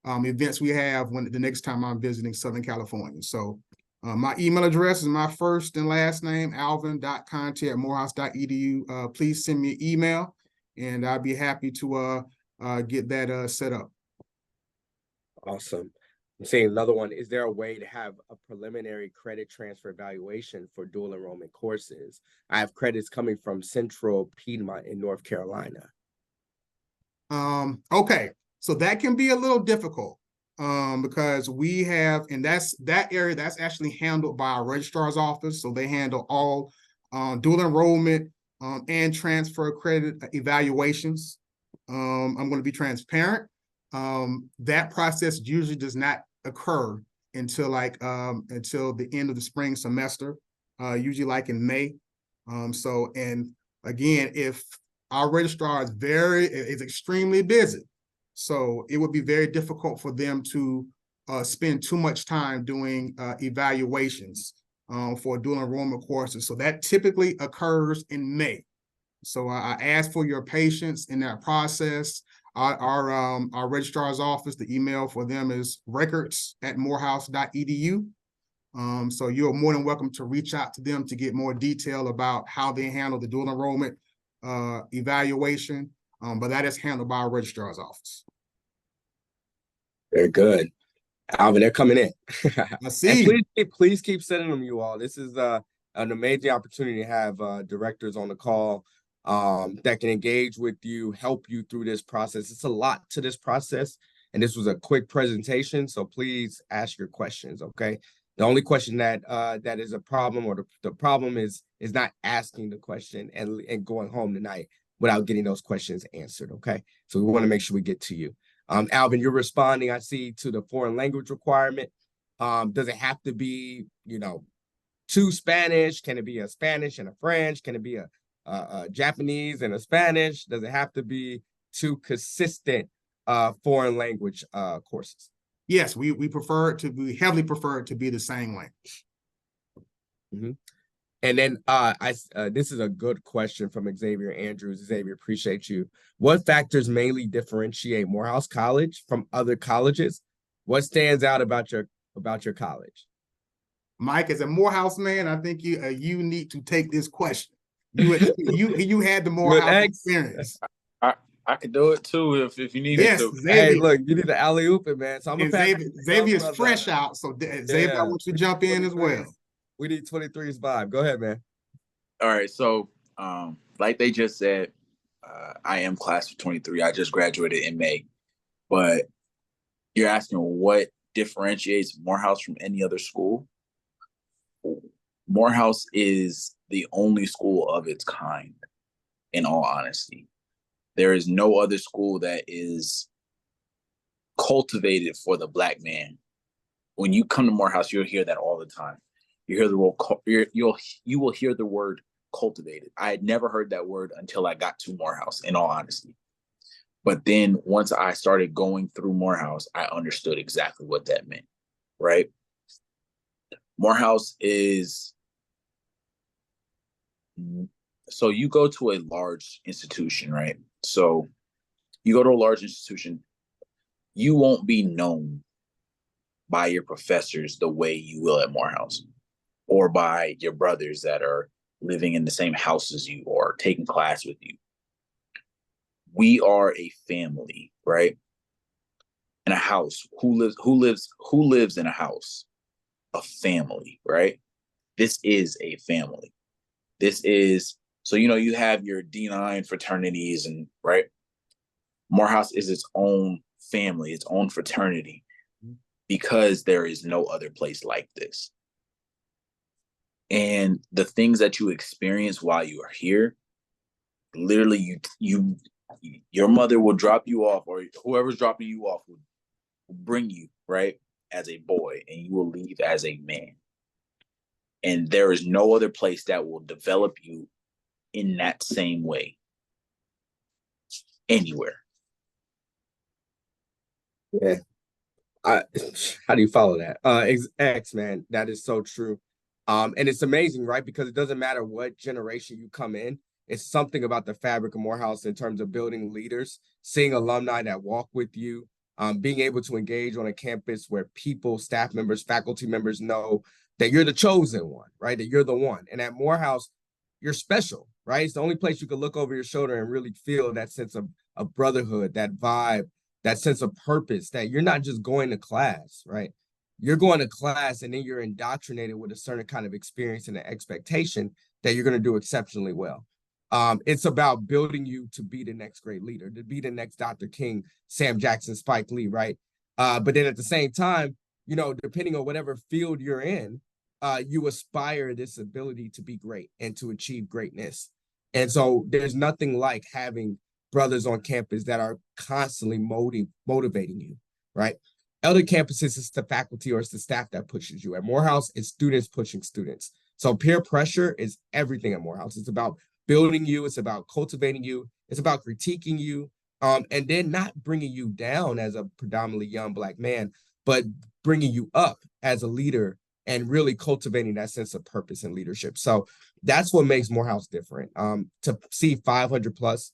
events we have when the next time I'm visiting Southern California. So my email address is my first and last name, alvin.conte@morehouse.edu. Please send me an email, and I'd be happy to get that set up. Awesome. I'm seeing another one. Is there a way to have a preliminary credit transfer evaluation for dual enrollment courses? I have credits coming from Central Piedmont in North Carolina. Okay, so that can be a little difficult. Because we have, and that area that's actually handled by our registrar's office. So they handle all dual enrollment and transfer credit evaluations. I'm going to be transparent. That process usually does not occur until until the end of the spring semester, usually like in May. And again, if our registrar is extremely busy, so it would be very difficult for them to spend too much time doing evaluations for dual enrollment courses. So that typically occurs in May. So I ask for your patience in that process. Our registrar's office, the email for them is records@morehouse.edu. So you're more than welcome to reach out to them to get more detail about how they handle the dual enrollment evaluation. But that is handled by our registrar's office. Very good. Alvin, they're coming in. I see. And please keep sending them, you all. This is an amazing opportunity to have directors on the call that can engage with you, help you through this process. It's a lot to this process, and this was a quick presentation, so please ask your questions, okay? The only question that is a problem, or the problem is not asking the question and going home tonight without getting those questions answered, okay? So we want to make sure we get to you. Alvin, you're responding, I see, to the foreign language requirement. Does it have to be, 2 Spanish? Can it be a Spanish and a French? Can it be a Japanese and a Spanish? Does it have to be 2 consistent foreign language courses? Yes, we heavily prefer it to be the same language. Mm-hmm. And then this is a good question from Xavier Andrews. Xavier, appreciate you. What factors mainly differentiate Morehouse College from other colleges? What stands out about your college? Mike, as a Morehouse man, I think you need to take this question. You had the Morehouse experience. I could do it too if you need it to. Xavier, hey, look, you need to alley-oop it, man. So I'm gonna Xavier's fresh out, so Xavier, I want you to jump in as well. We need 23's vibe. Go ahead, man. All right, so like they just said, I am class of 23. I just graduated in May, but you're asking what differentiates Morehouse from any other school? Morehouse is the only school of its kind, in all honesty. There is no other school that is cultivated for the Black man. When you come to Morehouse, you'll hear that all the time. You hear the word, you will hear the word cultivated. I had never heard that word until I got to Morehouse, in all honesty. But then once I started going through Morehouse, I understood exactly what that meant, right? Morehouse is, so you go to a large institution, right? So You go to a large institution, you won't be known by your professors the way you will at Morehouse, or by your brothers that are living in the same house as you or taking class with you. We are a family, right? In a house. Who lives in a house? A family, right? This is a family. This is, so you have your D9 fraternities, and right, Morehouse is its own family, its own fraternity, because there is no other place like this. And the things that you experience while you are here, literally, your mother will drop you off, or whoever's dropping you off will bring you, right, as a boy, and you will leave as a man. And there is no other place that will develop you in that same way anywhere. Yeah. How do you follow that? X, man, that is so true. And it's amazing, right? Because it doesn't matter what generation you come in. It's something about the fabric of Morehouse in terms of building leaders, seeing alumni that walk with you, being able to engage on a campus where people, staff members, faculty members know that you're the chosen one, right? That you're the one. And at Morehouse, you're special, right? It's the only place you can look over your shoulder and really feel that sense of brotherhood, that vibe, that sense of purpose, that you're not just going to class, right? You're going to class and then you're indoctrinated with a certain kind of experience and an expectation that you're going to do exceptionally well. It's about building you to be the next great leader, to be the next Dr. King, Sam Jackson, Spike Lee, right? But then at the same time, depending on whatever field you're in, you aspire this ability to be great and to achieve greatness. And so there's nothing like having brothers on campus that are constantly motivating you, right? Other campuses, it's the faculty or it's the staff that pushes you. At Morehouse, it's students pushing students. So peer pressure is everything at Morehouse. It's about building you. It's about cultivating you. It's about critiquing you, and then not bringing you down as a predominantly young Black man, but bringing you up as a leader and really cultivating that sense of purpose and leadership. So that's what makes Morehouse different. To see 500 plus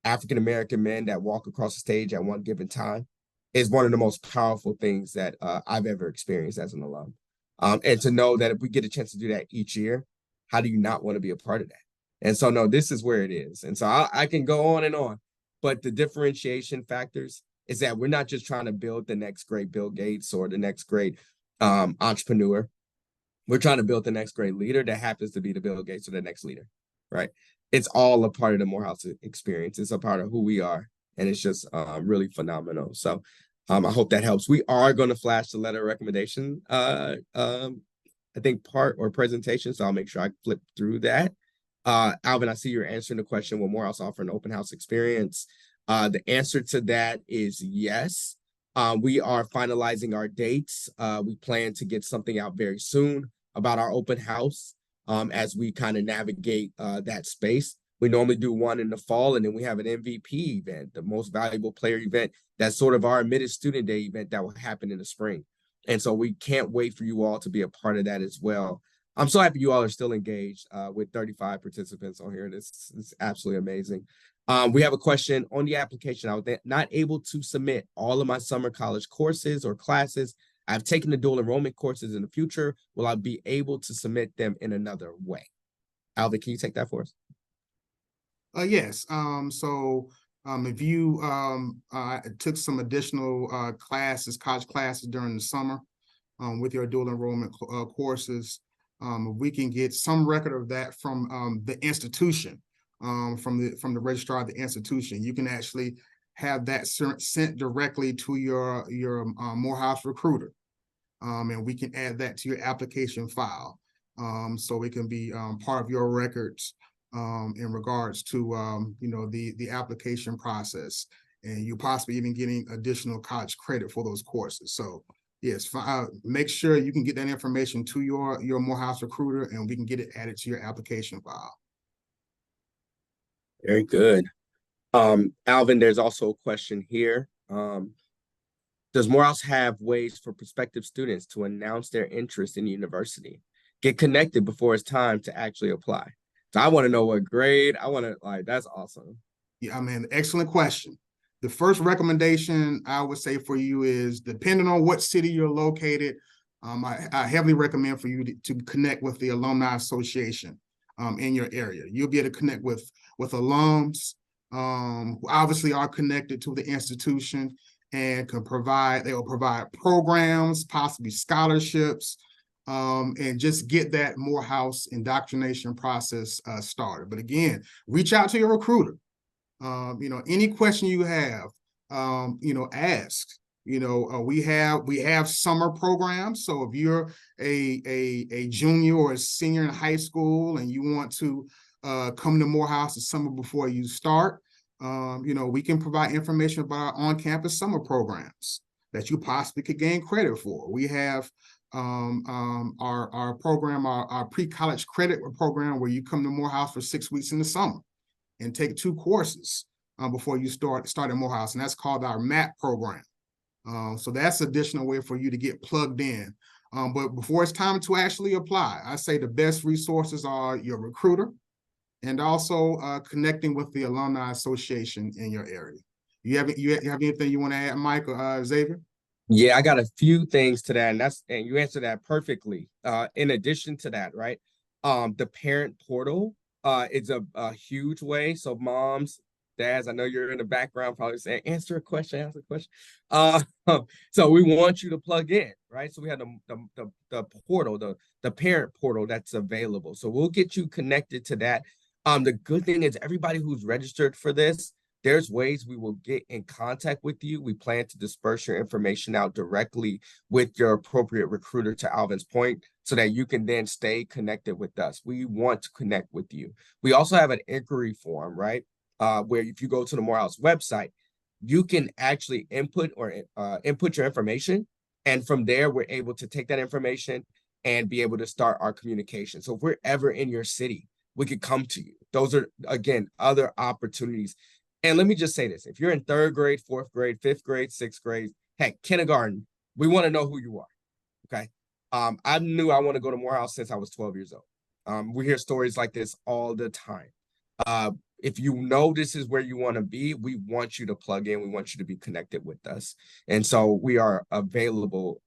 African-American men that walk across the stage at one given time is one of the most powerful things that I've ever experienced as an alum. And to know that if we get a chance to do that each year, how do you not want to be a part of that? And so, no, this is where it is. And so I can go on and on, but the differentiation factors is that we're not just trying to build the next great Bill Gates or the next great entrepreneur. We're trying to build the next great leader that happens to be the Bill Gates or the next leader, right? It's all a part of the Morehouse experience. It's a part of who we are, and it's just really phenomenal. So I hope that helps. We are going to flash the letter of recommendation, I think, part or presentation, so I'll make sure I flip through that. Alvin, I see you're answering the question, will Morehouse offer an open house experience? The answer to that is yes. We are finalizing our dates. We plan to get something out very soon about our open house as we kind of navigate that space. We normally do one in the fall, and then we have an MVP event, the most valuable player event. That's sort of our admitted student day event that will happen in the spring. And so we can't wait for you all to be a part of that as well. I'm so happy you all are still engaged with 35 participants on here. This is absolutely amazing. We have a question on the application. I was not able to submit all of my summer college courses or classes. I've taken the dual enrollment courses in the future. Will I be able to submit them in another way? Alvin, can you take that for us? Yes. If you took some additional classes, college classes during the summer with your dual enrollment courses, we can get some record of that from the institution, from the registrar of the institution. You can actually have that sent directly to your Morehouse recruiter, and we can add that to your application file, so it can be part of your records in regards to the application process, and you possibly even getting additional college credit for those courses. So yes, make sure you can get that information to your Morehouse recruiter, and we can get it added to your application file. Very good. Alvin, there's also a question here. Does Morehouse have ways for prospective students to announce their interest in the university, get connected before it's time to actually apply? So I want to know what grade. I want to, that's awesome. Yeah, I mean, excellent question. The first recommendation I would say for you is, depending on what city you're located, I heavily recommend for you to connect with the Alumni Association in your area. You'll be able to connect with alums who obviously are connected to the institution and they will provide programs, possibly scholarships, and just get that Morehouse indoctrination process started. But again, reach out to your recruiter. Any question you have, ask. We have summer programs. So if you're a junior or a senior in high school and you want to come to Morehouse the summer before you start, we can provide information about our on-campus summer programs that you possibly could gain credit for. We have our program, our pre-college credit program, where you come to Morehouse for 6 weeks in the summer and take 2 courses before you start at Morehouse, and that's called our MAP program. So that's an additional way for you to get plugged in. But before it's time to actually apply, I say the best resources are your recruiter and also connecting with the Alumni Association in your area. You have anything you want to add, Mike or Xavier? Yeah, I got a few things to that, and you answered that perfectly. In addition to that, right? The parent portal is a huge way. So moms, dads, I know you're in the background probably saying, answer a question. So we want you to plug in, right? So we have the portal, the parent portal that's available. So we'll get you connected to that. The good thing is, everybody who's registered for this, there's ways we will get in contact with you. We plan to disperse your information out directly with your appropriate recruiter, to Alvin's point, so that you can then stay connected with us. We want to connect with you. We also have an inquiry form, right? Where if you go to the Morehouse website, you can actually input your information. And from there, we're able to take that information and be able to start our communication. So if we're ever in your city, we could come to you. Those are, again, other opportunities. And let me just say this: if you're in 3rd grade, 4th grade, 5th grade, 6th grade, heck, kindergarten, we want to know who you are. Okay. I knew I want to go to Morehouse since I was 12 years old. We hear stories like this all the time. If you know this is where you want to be, we want you to plug in. We want you to be connected with us. And so we are available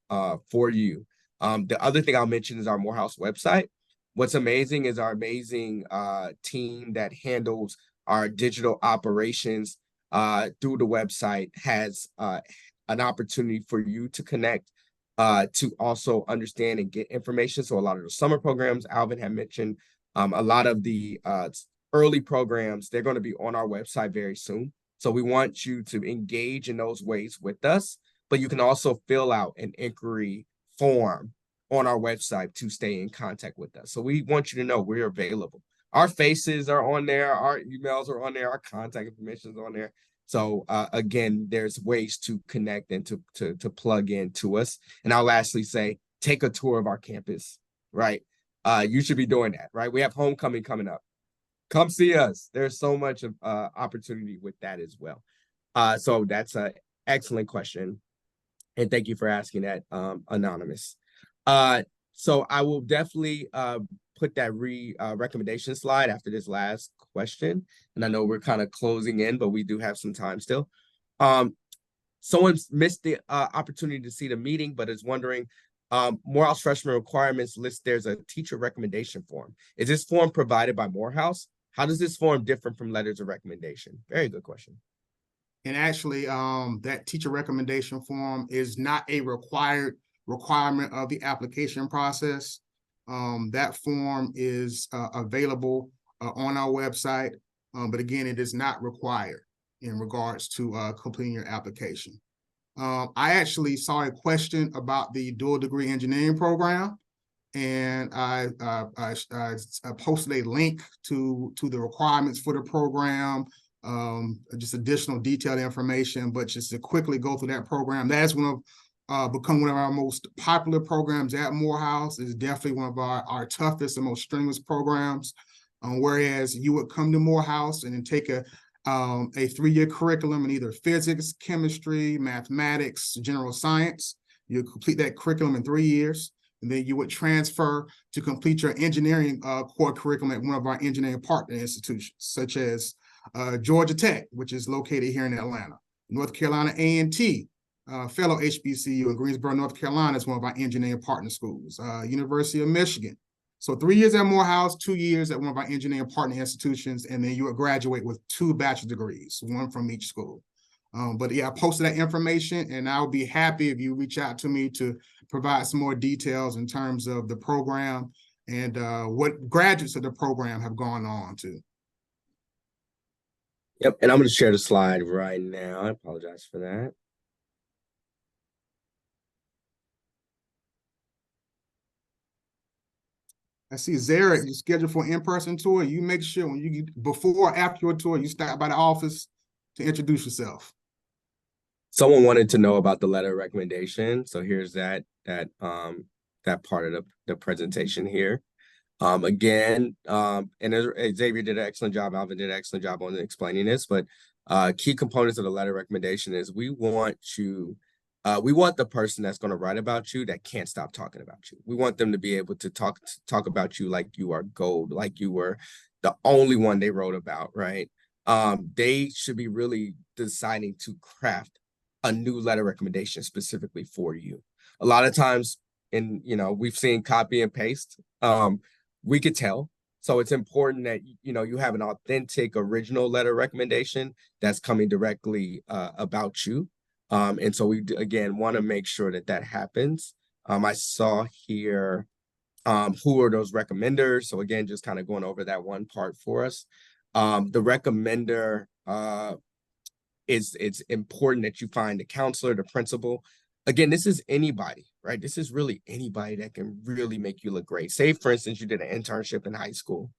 for you. The other thing I'll mention is our Morehouse website. What's amazing is our amazing team that handles our digital operations through the website has an opportunity for you to connect, to also understand and get information. So a lot of the summer programs Alvin had mentioned, a lot of the early programs, they're going to be on our website very soon. So we want you to engage in those ways with us, but you can also fill out an inquiry form on our website to stay in contact with us. So we want you to know we're available. Our faces are on there, our emails are on there, our contact information is on there. So again, there's ways to connect and to plug in to us. And I'll lastly say, take a tour of our campus, right? You should be doing that, right? We have homecoming coming up. Come see us. There's so much of opportunity with that as well. So that's an excellent question. And thank you for asking that, Anonymous. So I will definitely put that recommendation slide after this last question. And I know we're kind of closing in, but we do have some time still. Someone's missed the opportunity to see the meeting, but is wondering, Morehouse freshman requirements list there's a teacher recommendation form. Is this form provided by Morehouse? How does this form differ from letters of recommendation? Very good question. And actually, that teacher recommendation form is not a requirement of the application process. That form is available on our website, but again, it is not required in regards to completing your application. I actually saw a question about the dual degree engineering program, and I posted a link to the requirements for the program, just additional detailed information. But just to quickly go through that program, that's become one of our most popular programs at Morehouse. Is definitely one of our toughest and most strenuous programs. Whereas you would come to Morehouse and then take a 3-year curriculum in either physics, chemistry, mathematics, general science. You complete that curriculum in 3 years, and then you would transfer to complete your engineering core curriculum at one of our engineering partner institutions, such as Georgia Tech, which is located here in Atlanta. North Carolina A&T, fellow HBCU in Greensboro, North Carolina, is one of our engineering partner schools. University of Michigan. So 3 years at Morehouse, 2 years at one of our engineering partner institutions, and then you will graduate with 2 bachelor's degrees, one from each school. But yeah, I posted that information, and I'll be happy if you reach out to me to provide some more details in terms of the program and what graduates of the program have gone on to. Yep, and I'm going to share the slide right now. I apologize for that. I see Zarek, you're scheduled for an in-person tour. You make sure when you get before or after your tour, you stop by the office to introduce yourself. Someone wanted to know about the letter of recommendation, so here's that part of the presentation here. Again, and Xavier did an excellent job, Alvin did an excellent job on explaining this, but key components of the letter of recommendation is we want the person that's going to write about you that can't stop talking about you. We want them to be able to talk about you like you are gold, like you were the only one they wrote about, right? They should be really deciding to craft a new letter recommendation specifically for you. A lot of times, we've seen copy and paste. We could tell. So it's important that, you have an authentic original letter recommendation that's coming directly about you. And so we, again, want to make sure that happens. I saw here, who are those recommenders? So again, just kind of going over that one part for us. The recommender, it's important that you find the counselor, the principal. Again, this is anybody, right? This is really anybody that can really make you look great. Say, for instance, you did an internship in high school,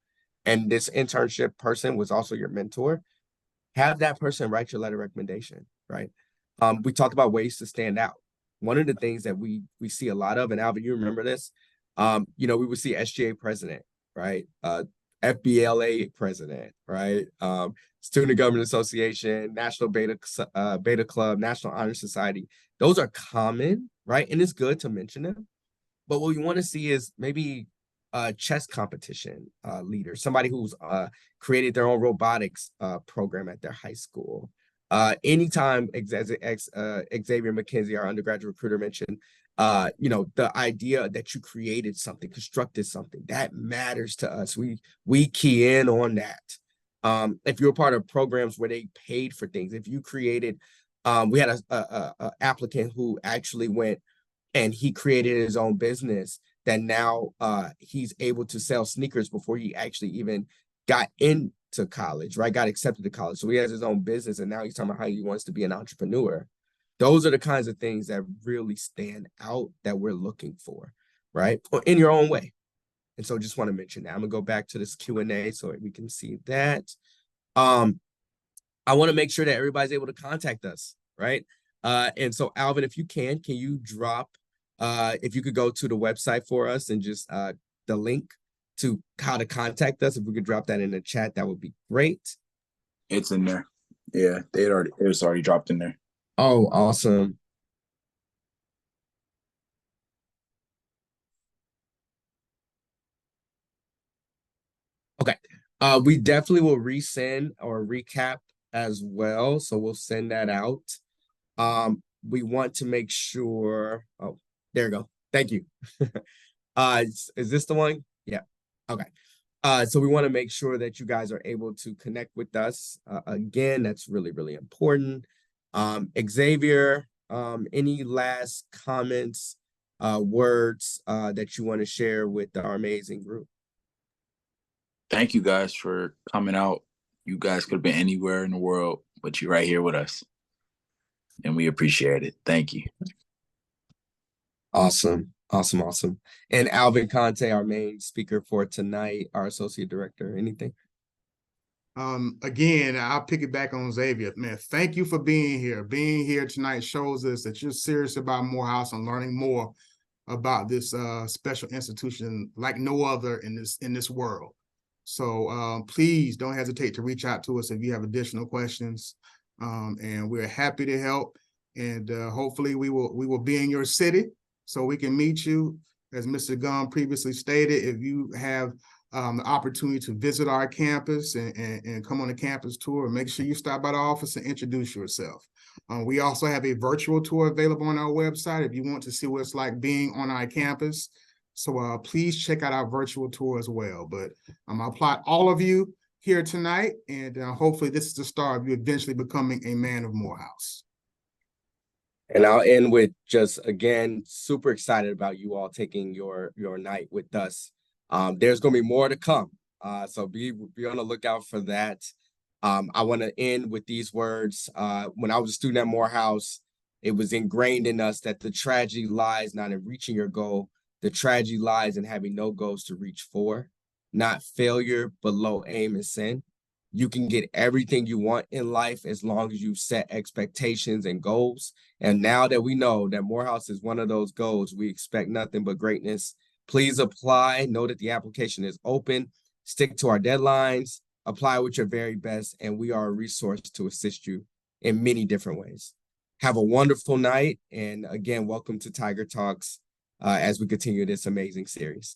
and this internship person was also your mentor. Have that person write your letter recommendation, right? We talked about ways to stand out. One of the things that we see a lot of, and Alvin, you remember this, we would see SGA president, right? FBLA president, right? Student Government Association, National Beta Club, National Honor Society. Those are common, right? And it's good to mention them. But what we want to see is maybe a chess competition leader, somebody who's created their own robotics program at their high school. Anytime Xavier McKenzie, our undergraduate recruiter, mentioned, the idea that you created something, constructed something, that matters to us. We key in on that. If you're a part of programs where they paid for things, if you created, we had a applicant who actually went and he created his own business that now he's able to sell sneakers before he actually even got into college, right? Got accepted to college. So he has his own business, and now he's talking about how he wants to be an entrepreneur. Those are the kinds of things that really stand out that we're looking for, right? Or in your own way. And so just want to mention that. I'm gonna go back to this Q&A so we can see that. I want to make sure that everybody's able to contact us, right? And so Alvin, if you can you drop, if you could go to the website for us and just the link to how to contact us, if we could drop that in the chat, that would be great. It's in there. Yeah, it was already dropped in there. Oh, awesome. Okay. We definitely will resend or recap as well. So we'll send that out. We want to make sure, oh, there you go. Thank you. Is this the one? Yeah. Okay. So we want to make sure that you guys are able to connect with us. Again, that's really, really important. Xavier, any last comments, words that you want to share with our amazing group? Thank you guys for coming out. You guys could have been anywhere in the world, but you're right here with us. And we appreciate it. Thank you. Awesome. Awesome. Awesome. And Alvin Conte, our main speaker for tonight, our associate director, anything? Again, I'll pick it back on Xavier. Man, thank you for being here. Being here tonight shows us that you're serious about Morehouse and learning more about this special institution like no other in this world. So please don't hesitate to reach out to us if you have additional questions. And we're happy to help. And hopefully we will be in your city so we can meet you. As Mr. Gum previously stated, if you have the opportunity to visit our campus and come on a campus tour. Make sure you stop by the office and introduce yourself. We also have a virtual tour available on our website if you want to see what it's like being on our campus. So please check out our virtual tour as well. But I applaud all of you here tonight, and hopefully this is the start of you eventually becoming a man of Morehouse. And I'll end with just, again, super excited about you all taking your night with us. There's going to be more to come. So be on the lookout for that. I want to end with these words. When I was a student at Morehouse, it was ingrained in us that the tragedy lies not in reaching your goal. The tragedy lies in having no goals to reach for, not failure, but low aim and sin. You can get everything you want in life as long as you set expectations and goals. And now that we know that Morehouse is one of those goals, we expect nothing but greatness. Please apply. Know that the application is open. Stick to our deadlines. Apply with your very best, and we are a resource to assist you in many different ways. Have a wonderful night, and again, welcome to Tiger Talks as we continue this amazing series.